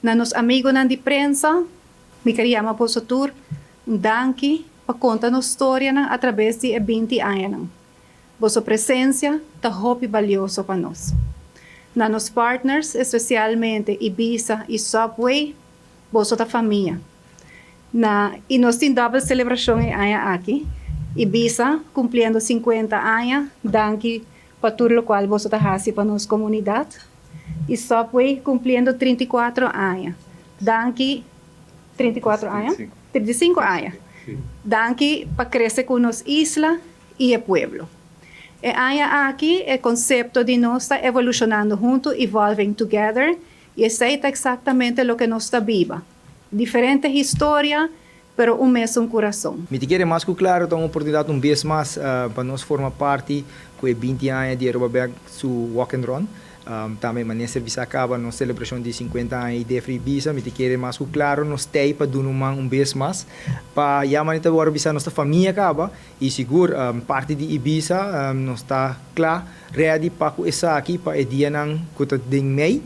Na nos amigo nan di prensa, me queríamos por su tour, danke, para contar nos história através de 20 anos. Vossa presença está muito valioso para nós. Na nos partners, especialmente Ibiza e Subway, vossa da família. E nós temos double celebração aqui. Ibiza, cumprindo 50 anos, danke para tudo o qual vossa da hasi para nossa comunidade. E Subway, cumprindo 34 anos. Danke, 34 anos? 35 anos. Danke para crescer com nossa isla e o pueblo. E aqui o conceito de nós está evolucionando junto, evolving together, e esse é exatamente o que nós está viva. Diferente história, pero o mesmo coração. Me quer mais claro, então, uma oportunidade vez mais para nós formar parte com 20 anos de Aruba Bank su Walk and Run. Também, mas nesse serviço acaba na celebração de 50 anos de Ibiza. Me quer mais claro, nós temos para dar vez mais para a manita agora Ibiza nossa família acaba e seguro parte de Ibiza nós está claro ready para essa aqui para o dia não que tem mei.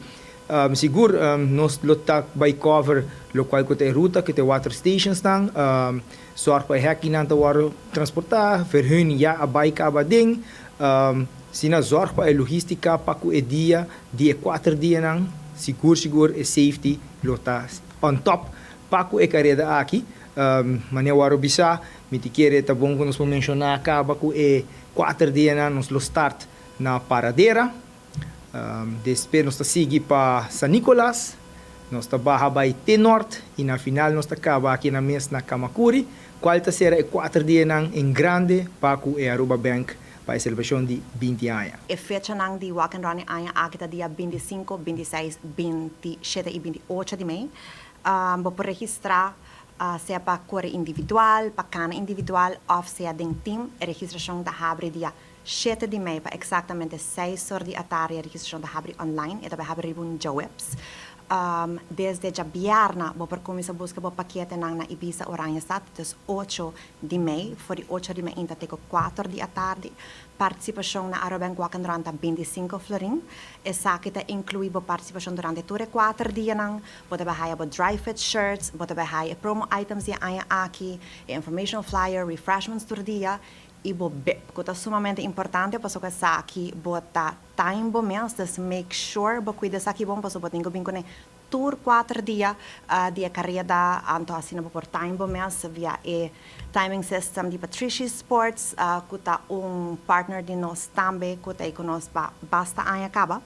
Seguro nós lotar by cover local que tem ruta que tem water stations tang sorg para aqui não tawar transportar verhun ja a bike abading sina zorg para a logística para o dia de 4 dias não seguro e safety lota on top para o carrera aqui mané waro bisa me quer tá bom que nós mencionar acaba com e 4 dias não nós lo start na paradeira. Depois nós seguimos para San Nicolás, nós barra para T-Norte e na final nós acaba aqui na mesa na Kamakuri. Qual será 4 dias em grande para o Aruba Bank para a celebração de 20 anos. A fecha de Walk and Run aqui está dia 25, 26, 27 e 28 de maio. Vou registrar seja para cor individual, para cana individual, ou seja de team. A registração da abre dia 7 de maio, para exatamente 6 horas da tarde, a registração da abre online, e também abre no webs. Desde já vierna, vou começar a buscar o paquete na Ibiza Oranjestad, das 8 de maio, for de 8 de maio, ainda tem 4 da tarde. Participação na Aruba Bank Walk and Run está 25 florin. Essa aqui inclui a participação durante todos 4 dias. Pode haver dry fit shirts, pode haver promo items que aqui, information flyer, refreshments todo dia. E o BIP, que é sumamente importante, porque essa aqui bota time bom mesmo, então make sure que cuida aqui bom, porque botinho bem com tour 4 dias de carreira, então assim por time bom mesmo via e timing system de Patricia Sports, que é partner de nós Tambe, que é com nós basta ano acaba.